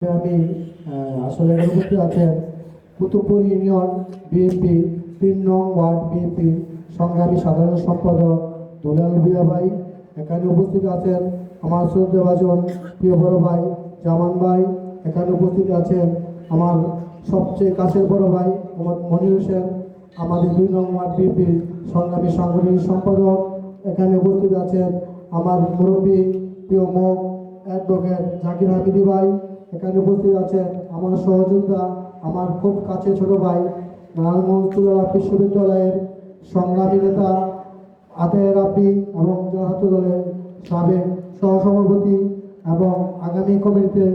আমি আসলে উপস্থিত আছেন কুতুবপুর ইউনিয়ন বিএনপি ৩ নং ওয়ার্ড বিএনপি সংগ্রামী সাধারণ সম্পাদক দুলাল ভূঁইয়া ভাই। এখানে উপস্থিত আছেন আমার শ্রদ্ধাভাজন প্রিয় বড় ভাই জামান ভাই। এখানে উপস্থিত আছেন আমার সবচেয়ে কাছের বড় ভাই মোহাম্মদ মনির হোসেন, আমাদের ২ নং ওয়ার্ড বিএনপির সংগ্রামী সাংগঠনিক সম্পাদক। এখানে উপস্থিত আছেন আমার মুরব্বী প্রিয় মুখ অ্যাডভোকেট জাকির হামিদি ভাই। এখানে উপস্থিত আছেন আমার সহযোদ্ধা, আমার খুব কাছে ছোট ভাই নারায়ণগঞ্জ তুলারা বিশ্ববিদ্যালয়ের সংগ্রামী নেতা আতের রাব্বি এবং জাহাত দলের সাবেক সহসভাপতি এবং আগামী কমিটিতে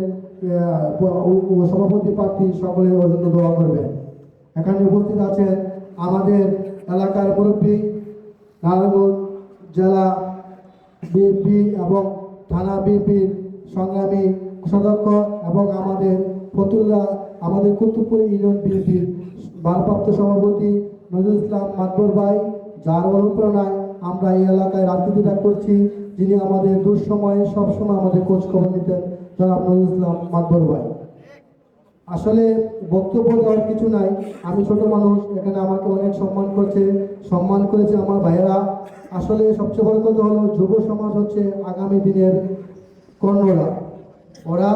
সভাপতি প্রার্থী সকলের জন্য দোয়া করবেন। এখানে উপস্থিত আছেন আমাদের এলাকার মুরব্বী, নারায়ণগঞ্জ জেলা বিএনপি এবং থানা বিএনপির সংগ্রামী সদস্য এবং আমাদের আমাদের কুতুবপুর ইউনিয়ন বিএনপির ভারপ্রাপ্ত সভাপতি নজরুল ইসলাম মাতবর ভাই, যার অনুপ্রেরণায় আমরা এই এলাকায় রাজনীতিটা করছি, যিনি আমাদের দুঃসময়ে সবসময় আমাদের খোঁজ খবর নিতেন, জনাব নজরুল ইসলাম মাতবর ভাই। আসলে বক্তব্য দেওয়ার কিছু নাই, আমি ছোট মানুষ, এখানে আমাকে অনেক সম্মান করেছে আমার ভাইয়েরা। আসলে সবচেয়ে বড় কথা হলো যুব সমাজ হচ্ছে আগামী দিনের কর্ণরা। ওরা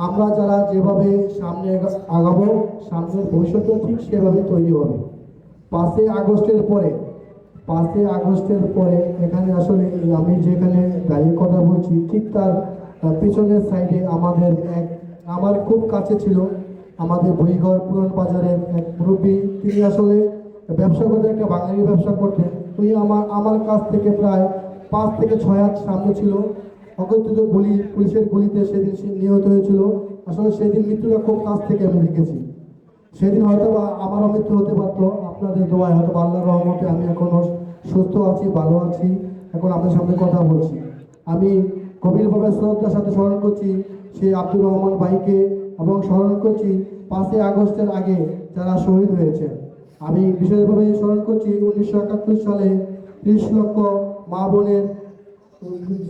আমরা যারা যেভাবে সামনে আগাবো, সামনের ভবিষ্যৎ ঠিক সেভাবে তৈরি হবে। 5ই আগস্টের পরে এখানে আসলে আমি যেখানে দাঁড়িয়ে কথা বলছি ঠিক তার পিছনের সাইডে আমার খুব কাছে ছিল আমাদের বইঘর পুরান বাজারের এক মুরব্বী। তিনি আসলে ব্যবসা করতে, একটা বাঙালি ব্যবসা করতেন। উনি আমার কাছ থেকে প্রায় 5 থেকে 6 হাত সামনে ছিল। অকথিত পুলিশের গুলিতে সেদিন সে নিহত হয়েছিল। আসলে সেদিন মৃত্যুটা খুব কাছ থেকে আমি দেখেছি। সেদিন হয়তো বা আমারও মৃত্যু হতে পারতো, আপনাদের দোয়ায় হয়তো আল্লাহর রহমতে আমি এখনো সুস্থ আছি, ভালো আছি, এখন আপনার সামনে কথা বলছি। আমি গভীরভাবে শ্রদ্ধার সাথে স্মরণ করছি সেই আব্দুর রহমান ভাইকে এবং স্মরণ করছি 5ই আগস্টের আগে যারা শহীদ হয়েছে। আমি বিশেষভাবে স্মরণ করছি 1971 সালে 30 লক্ষ মা বোনের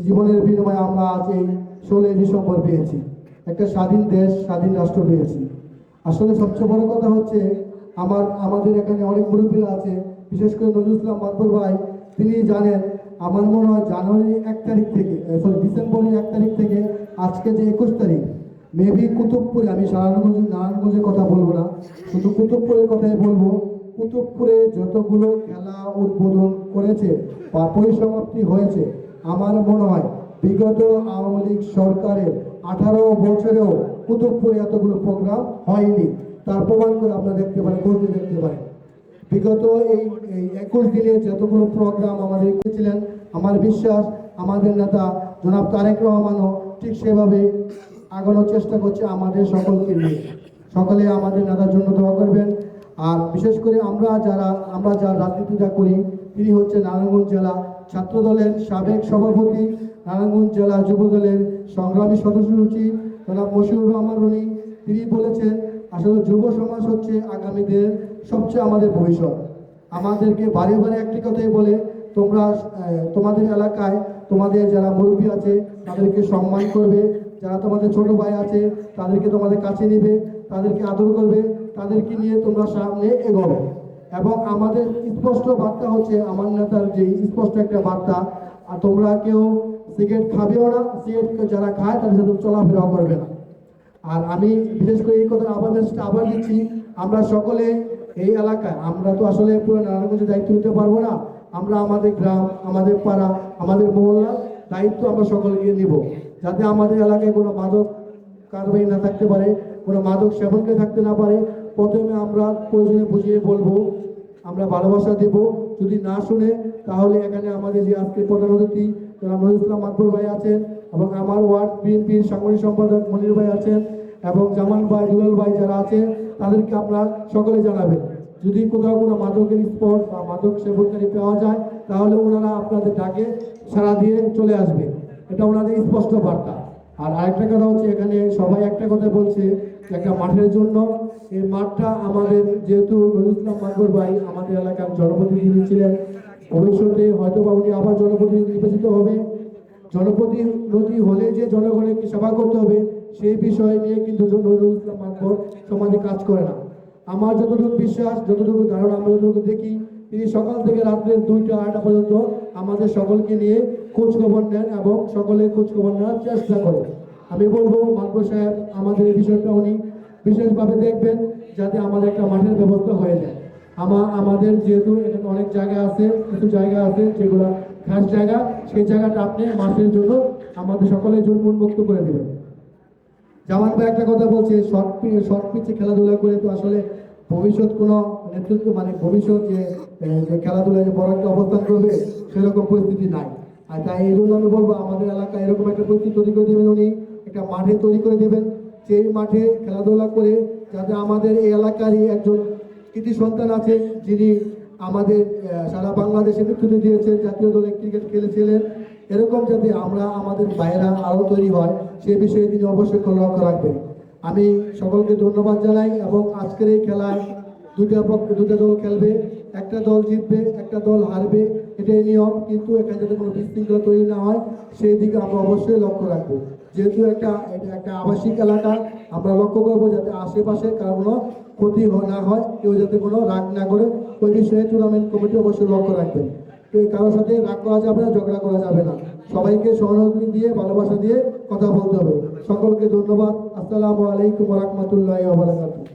জীবনের বিনিময়ে আমরা আজ এই 16ই ডিসেম্বর পেয়েছি, একটা স্বাধীন দেশ, স্বাধীন রাষ্ট্র পেয়েছি। আসলে সবচেয়ে বড় কথা হচ্ছে আমাদের এখানে অনেক মুরব্বীরা আছে, বিশেষ করে নজরুল ইসলাম মাতবর ভাই। তিনি জানেন, আমার মনে হয় ডিসেম্বরের 1 তারিখ থেকে আজকে যে 21 তারিখ, মেবি কুতুবপুরে, আমি নারায়ণগঞ্জের কথা বলবো না, শুধু কুতুবপুরের কথাই বলবো। কুতুবপুরে যতগুলো খেলা উদ্বোধন করেছে বা পরিসমাপ্তি হয়েছে, আমার মনে হয় বিগত আওয়ামী লীগ সরকারের 18 বছরেও কুতুবপুরে এতগুলো প্রোগ্রাম হয়নি। তার প্রমাণ করে আপনারা দেখতে পারেন, করতে দেখতে পারেন। বিগত এই 21 দিনে যতগুলো প্রোগ্রাম আমাদের করেছিলেন, আমার বিশ্বাস আমাদের নেতা জনাব তারেক রহমানও ঠিক সেভাবে আগানোর চেষ্টা করছে আমাদের সকলকে নিয়ে। সকলে আমাদের নেতার জন্য দোয়া করবেন। আর বিশেষ করে আমরা যারা রাজনীতিটা করি, তিনি হচ্ছে নারায়ণগঞ্জ জেলা ছাত্র দলের সাবেক সভাপতি, নারায়ণগঞ্জ জেলা যুব দলের সংগ্রামী সদস্য সচিব জনাব মশিউর রহমান রনি। তিনি বলেছেন আসলে যুব সমাজ হচ্ছে আগামী দিনের সবচেয়ে আমাদের ভবিষ্যৎ। আমাদেরকে বারে বারে একটি কথাই বলে, তোমরা তোমাদের এলাকায় তোমাদের যারা মুরব্বী আছে তাদেরকে সম্মান করবে, যারা তোমাদের ছোট ভাই আছে তাদেরকে তোমাদের কাছে নেবে, তাদেরকে আদর করবে, তাদেরকে নিয়ে তোমরা সামনে এগোবে। এবং আমাদের স্পষ্ট বার্তা হচ্ছে, আমার নেতার যে স্পষ্ট একটা বার্তা, আর তোমরা কেউ সিগারেট খাবেও না, সিগারেট যারা খায় তাদের সাথে চলাফেরাও করবে না। আর আমি বিশেষ করে এই কথা আবার দিচ্ছি, আমরা সকলে এই এলাকায়, আমরা তো আসলে পুরো নারায়ণগঞ্জের দায়িত্ব নিতে পারবো না, আমরা আমাদের গ্রাম, আমাদের পাড়া, আমাদের মহল্লা দায়িত্ব আমরা সকলকে নিব, যাতে আমাদের এলাকায় কোনো মাদক কারবারি না থাকতে পারে, কোনো মাদক সেবনকে থাকতে না পারে। প্রথমে আমরা প্রয়োজনে বুঝিয়ে বলবো, আমরা ভালোবাসা দেব। যদি না শুনে, তাহলে এখানে আমাদের যে আজকে প্রধান অতিথি জনাব নজরুল ইসলাম মাতবর ভাই আছেন এবং আমার ওয়ার্ড বিএনপির সাংগঠনিক সম্পাদক মনির ভাই আছেন এবং জামান ভাই, দুলাল ভাই যারা আছে, তাদেরকে আপনারা সকলে জানাবেন। যদি কোথাও কোনো মাদকের স্পট বা মাদক সেবনকারী পাওয়া যায়, তাহলে ওনারা আপনাদের ডাকে সাড়া দিয়ে চলে আসবে। এটা ওনাদের স্পষ্ট বার্তা। আর আরেকটা কথা হচ্ছে, এখানে সবাই একটা কথা বলছে একটা মাঠের জন্য। এই মাঠটা আমাদের, যেহেতু নজরুল ইসলাম মাতবর ভাই আমাদের এলাকার জনপ্রতিনিধি ছিলেন, ভবিষ্যতে হয়তো বা উনি আবার জনপ্রতিনিধি নির্বাচিত হবে। জনপ্রতিনিধি হলে যে জনগণের সেবা করতে হবে, সেই বিষয় নিয়ে কিন্তু নজরুল ইসলাম মানব সমাজে কাজ করে না। আমার যতটুকু বিশ্বাস, যতটুকু ধারণা, আমরা যতটুকু দেখি, তিনি সকাল থেকে রাত্রে 2টা 8টা পর্যন্ত আমাদের সকলকে নিয়ে খোঁজ খবর নেন এবং সকলের খোঁজ খবর নেওয়ার চেষ্টা করেন। আমি বলবো মানব সাহেব আমাদের এই বিষয়টা উনি বিশেষভাবে দেখবেন, যাতে আমাদের একটা মাঠের ব্যবস্থা হয়ে যায়। আমাদের যেহেতু এখানে অনেক জায়গা আছে, কিছু জায়গা আছে যেগুলো খাস জায়গা, সেই জায়গাটা আপনি মাঠের জন্য আমাদের সকলের জন্য উন্মুক্ত করে দেবেন। জামান ভাই একটা কথা বলছে, শর্ট পিচে খেলাধুলা করে তো আসলে ভবিষ্যৎ কোনো নেতৃত্ব মানে ভবিষ্যৎ যে খেলাধুলায় যে বড় একটা অবস্থান করবে সেরকম পরিস্থিতি নাই। আর তাই এই জন্য আমি বলবো আমাদের এলাকায় এরকম একটা পরিস্থিতি তৈরি করে দেবেন উনি, একটা মাঠে তৈরি করে দেবেন, সেই মাঠে খেলাধুলা করে যাতে আমাদের এই এলাকারই একজন কৃতি সন্তান আছে যিনি আমাদের সারা বাংলাদেশে নেতৃত্ব দিয়েছেন, জাতীয় দলে ক্রিকেট খেলেছিলেন, এরকম যাতে আমরা আমাদের বাইরা আরও তৈরি হয় সে বিষয়ে তিনি অবশ্যই লক্ষ্য রাখবেন। আমি সকলকে ধন্যবাদ জানাই এবং আজকের এই খেলায় দুটা দল খেলবে, একটা দল জিতবে, একটা দল হারবে, এটাই নিয়ম, কিন্তু এখানে যাতে কোনো বিশৃঙ্খলা তৈরি না হয় সেই দিকে আমরা অবশ্যই লক্ষ্য রাখবো। যেহেতু এটা একটা আবাসিক এলাকা, আমরা লক্ষ্য করবো যাতে আশেপাশে কারো কোনো ক্ষতি না হয়, কেউ যাতে কোনো রাগ না করে, ওই বিষয়ে টুর্নামেন্ট কমিটি অবশ্যই লক্ষ্য রাখবেন। তো কারোর সাথে রাগ করা যাবে না, ঝগড়া করা যাবে না, সবাইকে সহানুভূতি দিয়ে ভালোবাসা দিয়ে কথা বলতে হবে। সকলকে ধন্যবাদ। আসসালামু আলাইকুম ওয়া রাহমাতুল্লাহি ওয়া বারাকাতুহু।